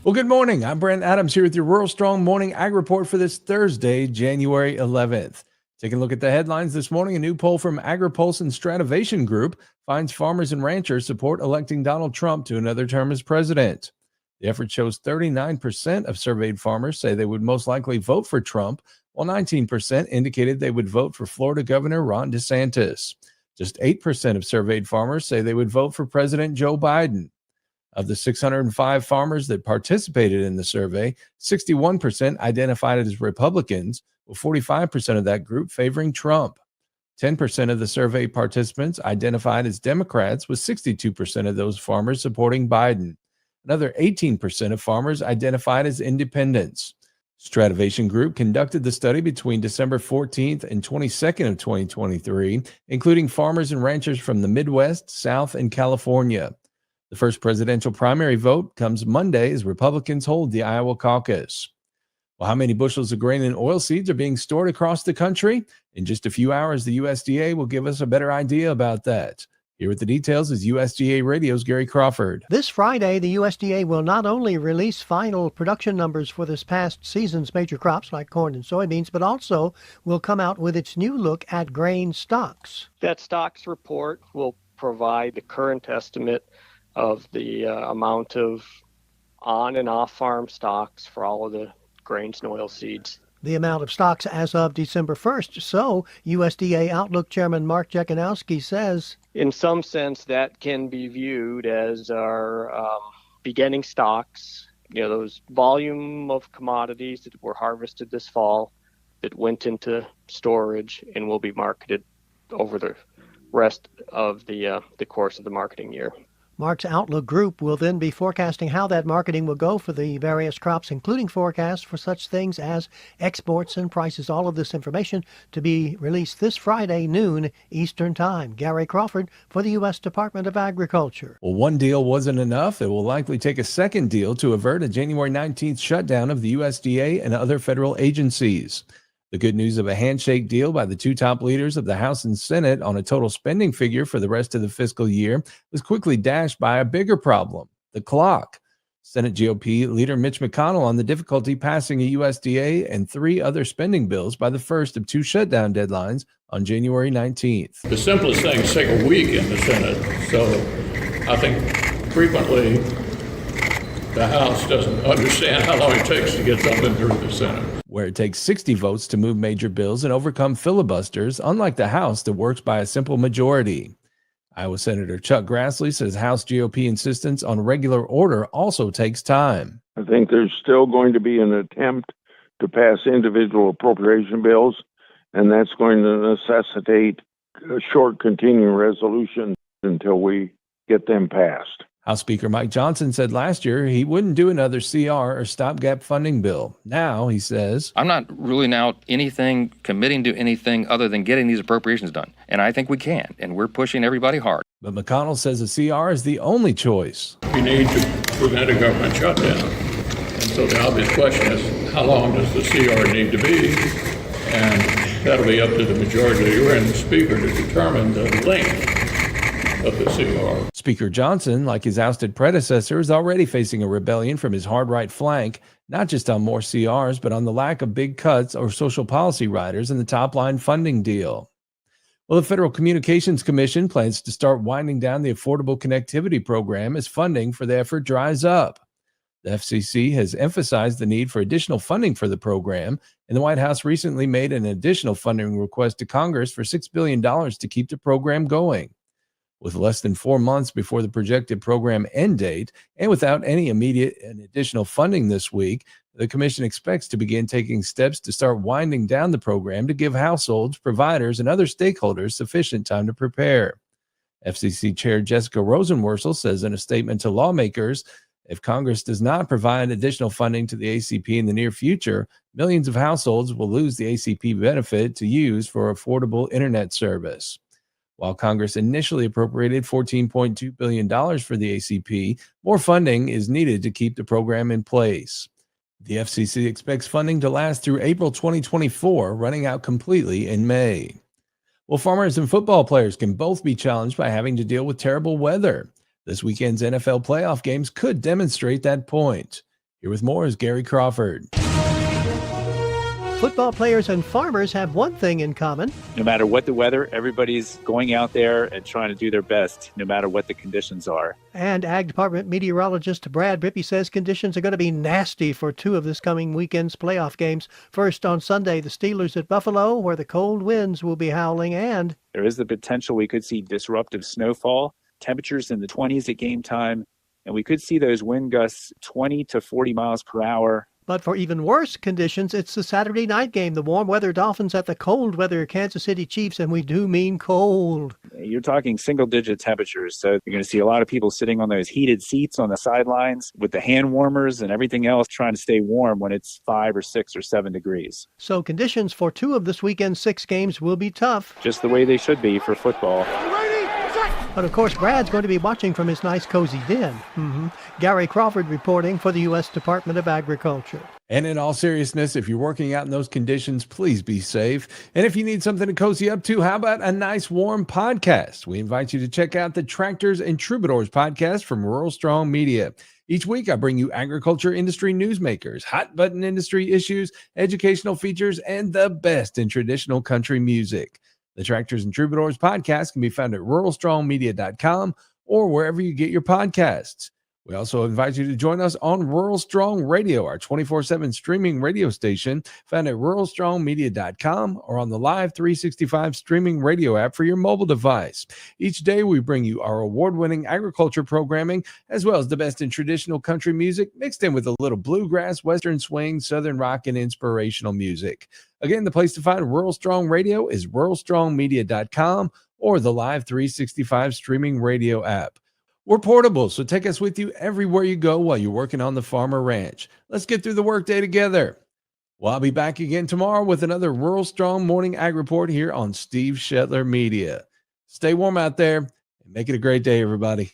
Well, good morning. I'm Brent Adams here with your Rural Strong Morning Ag Report for this Thursday, January 11th. Taking a look at the headlines this morning, a new poll from AgriPulse and Strativation Group finds farmers and ranchers support electing Donald Trump to another term as president. The effort shows 39% of surveyed farmers say they would most likely vote for Trump, while 19% indicated they would vote for Florida Governor Ron DeSantis. Just 8% of surveyed farmers say they would vote for President Joe Biden. Of the 605 farmers that participated in the survey, 61% identified as Republicans, with 45% of that group favoring Trump. 10% of the survey participants identified as Democrats, with 62% of those farmers supporting Biden. Another 18% of farmers identified as independents. Strativation Group conducted the study between December 14th and 22nd of 2023, including farmers and ranchers from the Midwest, South, and California. The first presidential primary vote comes Monday as Republicans hold the Iowa caucus. Well, how many bushels of grain and oilseeds are being stored across the country? In just a few hours, the USDA will give us a better idea about that. Here with the details is USDA Radio's Gary Crawford. This Friday, the USDA will not only release final production numbers for this past season's major crops like corn and soybeans, but also will come out with its new look at grain stocks. That stocks report will provide the current estimate of the amount of on and off farm stocks for all of the grains and oilseeds. The amount of stocks as of December 1st. So USDA Outlook Chairman Mark Jekanowski says, in some sense, that can be viewed as our beginning stocks, those volume of commodities that were harvested this fall that went into storage and will be marketed over the rest of the course of the marketing year. Mark's Outlook Group will then be forecasting how that marketing will go for the various crops, including forecasts for such things as exports and prices. All of this information to be released this Friday, noon Eastern Time. Gary Crawford for the U.S. Department of Agriculture. Well, one deal wasn't enough. It will likely take a second deal to avert a January 19th shutdown of the USDA and other federal agencies. The good news of a handshake deal by the two top leaders of the House and Senate on a total spending figure for the rest of the fiscal year was quickly dashed by a bigger problem, the clock. Senate GOP leader Mitch McConnell on the difficulty passing a USDA and three other spending bills by the first of two shutdown deadlines on January 19th. The simplest thing is take a week in the Senate. So I think frequently the House doesn't understand how long it takes to get something through the Senate. Where it takes 60 votes to move major bills and overcome filibusters, unlike the House that works by a simple majority. Iowa Senator Chuck Grassley says House GOP insistence on regular order also takes time. I think there's still going to be an attempt to pass individual appropriation bills, and that's going to necessitate a short continuing resolution until we get them passed. House Speaker Mike Johnson said last year he wouldn't do another CR or stopgap funding bill. Now, he says, I'm not ruling out committing to anything other than getting these appropriations done. And I think we can, and we're pushing everybody hard. But McConnell says a CR is the only choice. We need to prevent a government shutdown. And so the obvious question is, how long does the CR need to be? And that'll be up to the majority leader and the Speaker to determine the length of the CR. Speaker Johnson, like his ousted predecessor, is already facing a rebellion from his hard right flank, not just on more CRs, but on the lack of big cuts or social policy riders in the top-line funding deal. Well, the Federal Communications Commission plans to start winding down the Affordable Connectivity Program as funding for the effort dries up. The FCC has emphasized the need for additional funding for the program, and the White House recently made an additional funding request to Congress for $6 billion to keep the program going. With less than 4 months before the projected program end date, and without any immediate and additional funding this week, the Commission expects to begin taking steps to start winding down the program to give households, providers, and other stakeholders sufficient time to prepare. FCC Chair Jessica Rosenworcel says in a statement to lawmakers, if Congress does not provide additional funding to the ACP in the near future, millions of households will lose the ACP benefit to use for affordable internet service. While Congress initially appropriated $14.2 billion for the ACP, more funding is needed to keep the program in place. The FCC expects funding to last through April 2024, running out completely in May. Well, farmers and football players can both be challenged by having to deal with terrible weather. This weekend's NFL playoff games could demonstrate that point. Here with more is Gary Crawford. Football players and farmers have one thing in common. No matter what the weather, everybody's going out there and trying to do their best, no matter what the conditions are. And Ag Department meteorologist Brad Rippey says conditions are going to be nasty for two of this coming weekend's playoff games. First on Sunday, the Steelers at Buffalo, where the cold winds will be howling, and there is the potential we could see disruptive snowfall, temperatures in the 20s at game time, and we could see those wind gusts 20 to 40 miles per hour. But for even worse conditions, it's the Saturday night game, the warm weather Dolphins at the cold weather Kansas City Chiefs, and we do mean cold. You're talking single-digit temperatures, so you're going to see a lot of people sitting on those heated seats on the sidelines with the hand warmers and everything else trying to stay warm when it's 5 or 6 or 7 degrees. So conditions for two of this weekend's 6 games will be tough. Just the way they should be for football. But of course, Brad's going to be watching from his nice cozy den. Gary Crawford reporting for the U.S. Department of Agriculture. And in all seriousness, if you're working out in those conditions, please be safe. And if you need something to cozy up to, how about a nice warm podcast? We invite you to check out the Tractors and Troubadours podcast from Rural Strong Media. Each week, I bring you agriculture industry newsmakers, hot button industry issues, educational features, and the best in traditional country music. The Tractors and Troubadours podcast can be found at ruralstrongmedia.com or wherever you get your podcasts. We also invite you to join us on Rural Strong Radio, our 24/7 streaming radio station, found at ruralstrongmedia.com or on the Live 365 streaming radio app for your mobile device. Each day, we bring you our award-winning agriculture programming, as well as the best in traditional country music, mixed in with a little bluegrass, western swing, southern rock, and inspirational music. Again, the place to find Rural Strong Radio is ruralstrongmedia.com or the Live 365 streaming radio app. We're portable, so take us with you everywhere you go while you're working on the farm or ranch. Let's get through the workday together. Well, I'll be back again tomorrow with another Rural Strong Morning Ag Report here on Steve Shetler Media. Stay warm out there and make it a great day, everybody.